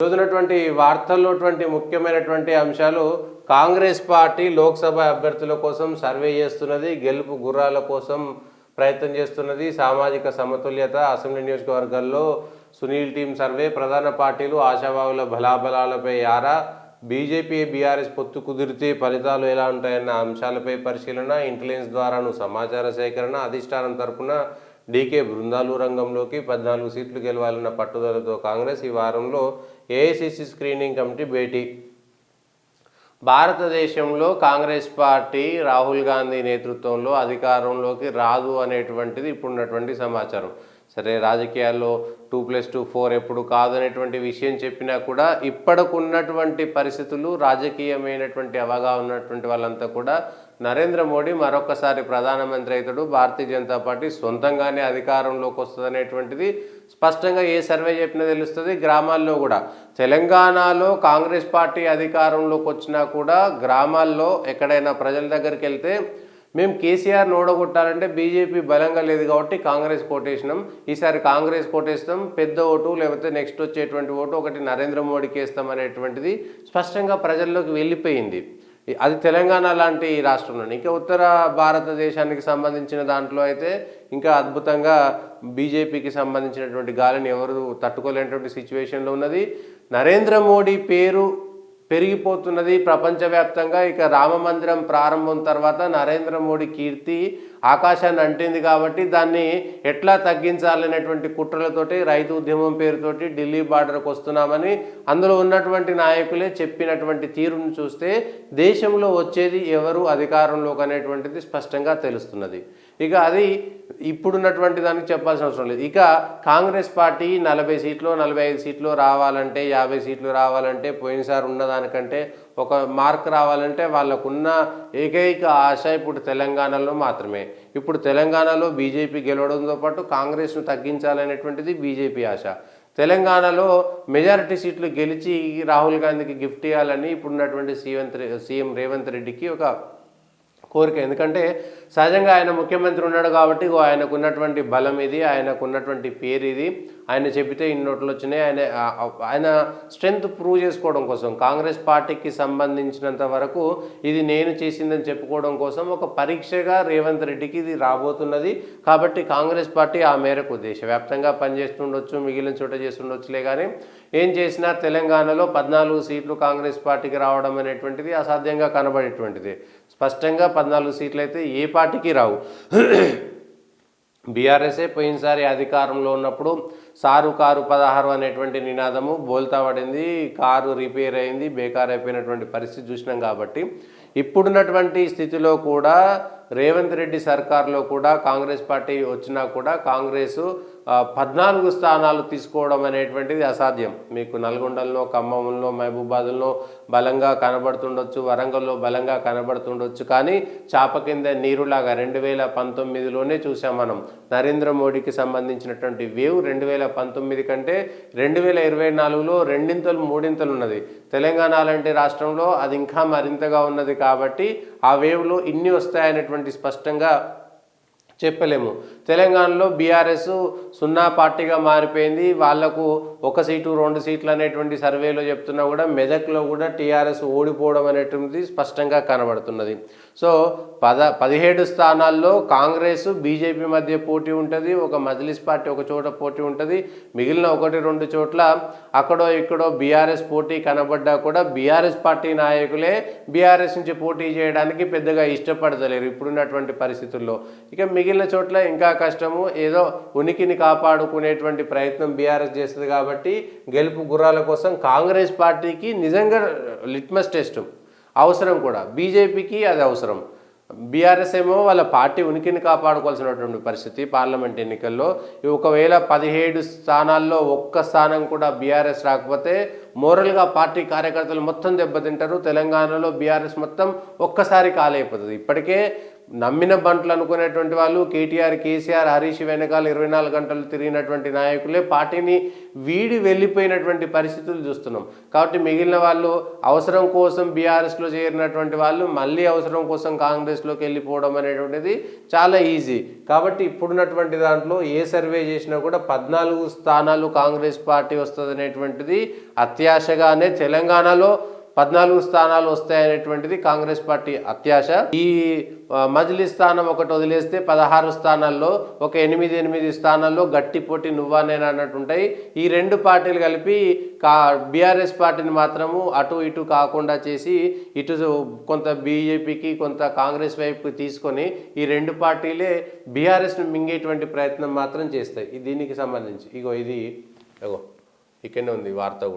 రోజునటువంటి వార్తల్లోటువంటి ముఖ్యమైనటువంటి అంశాలు కాంగ్రెస్ పార్టీ లోక్సభ అభ్యర్థుల కోసం సర్వే చేస్తున్నది, గెలుపు గుర్రాల కోసం ప్రయత్నం చేస్తున్నది. సామాజిక సమతుల్యత, అసెంబ్లీ నియోజకవర్గాల్లో సునీల్ టీం సర్వే, ప్రధాన పార్టీలు ఆశావాహుల బలాబలాలపై ఆరా, బీజేపీ బీఆర్ఎస్ పొత్తు కుదిరితే ఫలితాలు ఎలా ఉంటాయన్న అంశాలపై పరిశీలన, ఇంటెలిజెన్స్ ద్వారాను సమాచార సేకరణ, అధిష్టానం తరపున డీకే బృందాలు రంగంలోకి 14 సీట్లు గెలవాలన్న పట్టుదలతో కాంగ్రెస్ ఈ వారంలో ఏఐసిసి స్క్రీనింగ్ కమిటీ భేటీ. భారతదేశంలో కాంగ్రెస్ పార్టీ రాహుల్ గాంధీ నేతృత్వంలో అధికారంలోకి రాదు అనేటువంటిది ఇప్పుడున్నటువంటి సమాచారం. సరే, రాజకీయాల్లో 2+2 4 ఎప్పుడు కాదనేటువంటి విషయం చెప్పినా కూడా ఇప్పటికున్నటువంటి పరిస్థితులు, రాజకీయమైనటువంటి అవగాహన ఉన్నటువంటి వాళ్ళంతా కూడా నరేంద్ర మోడీ మరొకసారి ప్రధానమంత్రి అవుతాడు, భారతీయ జనతా పార్టీ సొంతంగానే అధికారంలోకి వస్తుంది అనేటువంటిది స్పష్టంగా ఏ సర్వే చెప్పినా తెలుస్తుంది. గ్రామాల్లో కూడా తెలంగాణలో కాంగ్రెస్ పార్టీ అధికారంలోకి వచ్చినా కూడా గ్రామాల్లో ఎక్కడైనా ప్రజల దగ్గరికి వెళ్తే మేము కేసీఆర్ని ఓడగొట్టాలంటే బీజేపీ బలంగా లేదు కాబట్టి కాంగ్రెస్ కోటేసినాం, ఈసారి కాంగ్రెస్ కోటేస్తాం, పెద్ద ఓటు లేకపోతే నెక్స్ట్ వచ్చేటువంటి ఓటు ఒకటి నరేంద్ర మోడీకి వేస్తాం అనేటువంటిది స్పష్టంగా ప్రజల్లోకి వెళ్ళిపోయింది. అది తెలంగాణ లాంటి రాష్ట్రంలో. ఇంకా ఉత్తర భారతదేశానికి సంబంధించిన దాంట్లో అయితే ఇంకా అద్భుతంగా బీజేపీకి సంబంధించినటువంటి గాలిని ఎవరు తట్టుకోలేనటువంటి సిచ్యువేషన్లో ఉన్నది. నరేంద్ర మోడీ పేరు పెరిగిపోతున్నది ప్రపంచవ్యాప్తంగా. ఇక రామ మందిరం ప్రారంభం తర్వాత నరేంద్ర మోడీ కీర్తి ఆకాశాన్ని అంటింది కాబట్టి దాన్ని ఎట్లా తగ్గించాలనేటువంటి కుట్రలతోటి రైతు ఉద్యమం పేరుతోటి ఢిల్లీ బార్డర్కి వస్తున్నామని అందులో ఉన్నటువంటి నాయకులే చెప్పినటువంటి తీరును చూస్తే దేశంలో వచ్చేది ఎవరు అధికారంలోకి అనేటువంటిది స్పష్టంగా తెలుస్తున్నది. ఇక అది ఇప్పుడున్నటువంటి దానికి చెప్పాల్సిన అవసరం లేదు. ఇక కాంగ్రెస్ పార్టీ 40 సీట్లు 45 సీట్లు రావాలంటే, 50 సీట్లు రావాలంటే, పోయినసారి ఉన్నదానికంటే ఒక మార్క్ రావాలంటే వాళ్ళకున్న ఏకైక ఆశ ఇప్పుడు తెలంగాణలో మాత్రమే. ఇప్పుడు తెలంగాణలో బీజేపీ గెలవడంతో పాటు కాంగ్రెస్ను తగ్గించాలనేటువంటిది బీజేపీ ఆశ. తెలంగాణలో మెజారిటీ సీట్లు గెలిచి రాహుల్ గాంధీకి గిఫ్ట్ ఇవ్వాలని ఇప్పుడున్నటువంటి సీఎం రేవంత్ రెడ్డికి ఒక కోరిక. ఎందుకంటే సహజంగా ఆయన ముఖ్యమంత్రి ఉన్నాడు కాబట్టి ఆయనకున్నటువంటి బలం ఇది, ఆయనకున్నటువంటి పేరు ఇది, ఆయన చెబితే ఇన్నోట్లు వచ్చినాయి. ఆయన స్ట్రెంగ్త్ ప్రూవ్ చేసుకోవడం కోసం, కాంగ్రెస్ పార్టీకి సంబంధించినంత వరకు ఇది నేను చేసిందని చెప్పుకోవడం కోసం ఒక పరీక్షగా రేవంత్ రెడ్డికి ఇది రాబోతున్నది. కాబట్టి కాంగ్రెస్ పార్టీ ఆ మేరకు దేశవ్యాప్తంగా పనిచేస్తుండొచ్చు, మిగిలిన చోట చేస్తుండొచ్చులే, కానీ ఏం చేసినా తెలంగాణలో 14 సీట్లు కాంగ్రెస్ పార్టీకి రావడం అనేటువంటిది అసాధ్యంగా కనబడేటువంటిది. స్పష్టంగా 14 సీట్లు అయితే ఏ పార్టీకి రావు. బీఆర్ఎస్ఏ పోయినసారి అధికారంలో ఉన్నప్పుడు సారు కారు 16 అనేటువంటి నినాదము బోల్తా పడింది, కారు రిపేర్ అయింది, బేకార్ అయిపోయినటువంటి పరిస్థితి చూసినాం. కాబట్టి ఇప్పుడున్నటువంటి స్థితిలో కూడా రేవంత్ రెడ్డి సర్కార్లో కూడా కాంగ్రెస్ పార్టీ వచ్చినా కూడా కాంగ్రెసు 14 స్థానాలు తీసుకోవడం అనేటువంటిది అసాధ్యం. మీకు నల్గొండలో, ఖమ్మంలో, మహబూబాద్లో బలంగా కనబడుతుండొచ్చు, వరంగల్లో బలంగా కనబడుతుండొచ్చు, కానీ చాప కింద నీరులాగా 2019లోనే చూసాం మనం. నరేంద్ర మోడీకి సంబంధించినటువంటి వేవ్ 2019 కంటే 2024లో రెండింతలు మూడింతలు ఉన్నది. తెలంగాణ లాంటి రాష్ట్రంలో అది ఇంకా మరింతగా ఉన్నది. కాబట్టి ఆ వేవ్లో ఇన్ని వస్తాయనేటువంటి స్పష్టంగా చెప్పలేము. తెలంగాణలో బీఆర్ఎస్ 0 పార్టీగా మారిపోయింది. వాళ్లకు 1 సీటు 2 సీట్లు అనేటువంటి సర్వేలో చెప్తున్నా కూడా మెదక్లో కూడా టీఆర్ఎస్ ఓడిపోవడం అనేటువంటిది స్పష్టంగా కనబడుతున్నది. సో 17 స్థానాల్లో కాంగ్రెస్ బీజేపీ మధ్య పోటీ ఉంటుంది, ఒక మజ్లిస్ పార్టీ ఒక చోట పోటీ ఉంటుంది, మిగిలిన 1-2 చోట్ల అక్కడో ఇక్కడో బీఆర్ఎస్ పోటీ కనబడ్డా కూడా బీఆర్ఎస్ పార్టీ నాయకులే బీఆర్ఎస్ నుంచి పోటీ చేయడానికి పెద్దగా ఇష్టపడతలేరు ఇప్పుడున్నటువంటి పరిస్థితుల్లో. ఇక మిగిలిన చోట్ల ఇంకా కష్టము, ఏదో ఉనికిని కాపాడుకునేటువంటి ప్రయత్నం బీఆర్ఎస్ చేస్తుంది. కాబట్టి గెలుపు గుర్రాల కోసం కాంగ్రెస్ పార్టీకి నిజంగా లిట్మస్ టెస్ట్ అవసరం కూడా, బీజేపీకి అది అవసరం. బీఆర్ఎస్ ఏమో వాళ్ళ పార్టీ ఉనికిని కాపాడుకోవాల్సినటువంటి పరిస్థితి. పార్లమెంట్ ఎన్నికల్లో ఒకవేళ 17 స్థానాల్లో 1 స్థానం కూడా బీఆర్ఎస్ రాకపోతే మోరల్గా పార్టీ కార్యకర్తలు మొత్తం దెబ్బతింటారు. తెలంగాణలో బీఆర్ఎస్ మొత్తం ఒక్కసారి కాలైపోతుంది. ఇప్పటికే నమ్మిన బంట్లు అనుకునేటువంటి వాళ్ళు కేటీఆర్, కేసీఆర్, హరీష్ వెనకాల 24 గంటలు తిరిగినటువంటి నాయకులే పార్టీని వీడి వెళ్ళిపోయినటువంటి పరిస్థితులు చూస్తున్నాం. కాబట్టి మిగిలిన వాళ్ళు అవసరం కోసం బీఆర్ఎస్లో చేరినటువంటి వాళ్ళు మళ్ళీ అవసరం కోసం కాంగ్రెస్లోకి వెళ్ళిపోవడం అనేటువంటిది చాలా ఈజీ. కాబట్టి ఇప్పుడున్నటువంటి దాంట్లో ఏ సర్వే చేసినా కూడా 14 స్థానాలు కాంగ్రెస్ పార్టీ వస్తుంది అనేటువంటిది అత్యాశగానే, తెలంగాణలో 14 స్థానాలు వస్తాయనేటువంటిది కాంగ్రెస్ పార్టీ అత్యాశ. ఈ మజ్లిస్ స్థానం ఒకటి వదిలేస్తే 16 స్థానాల్లో ఒక 8 స్థానాల్లో గట్టి పోటీ నువ్వా నేను అన్నట్టుంటాయి. ఈ రెండు పార్టీలు కలిపి బీఆర్ఎస్ పార్టీని మాత్రము అటు ఇటు కాకుండా చేసి ఇటు కొంత బీజేపీకి కొంత కాంగ్రెస్ వైపుకి తీసుకొని ఈ రెండు పార్టీలే బీఆర్ఎస్ను మింగేటువంటి ప్రయత్నం మాత్రం చేస్తాయి. దీనికి సంబంధించి ఇగో ఇక్కడనే ఉంది వార్త కూడా.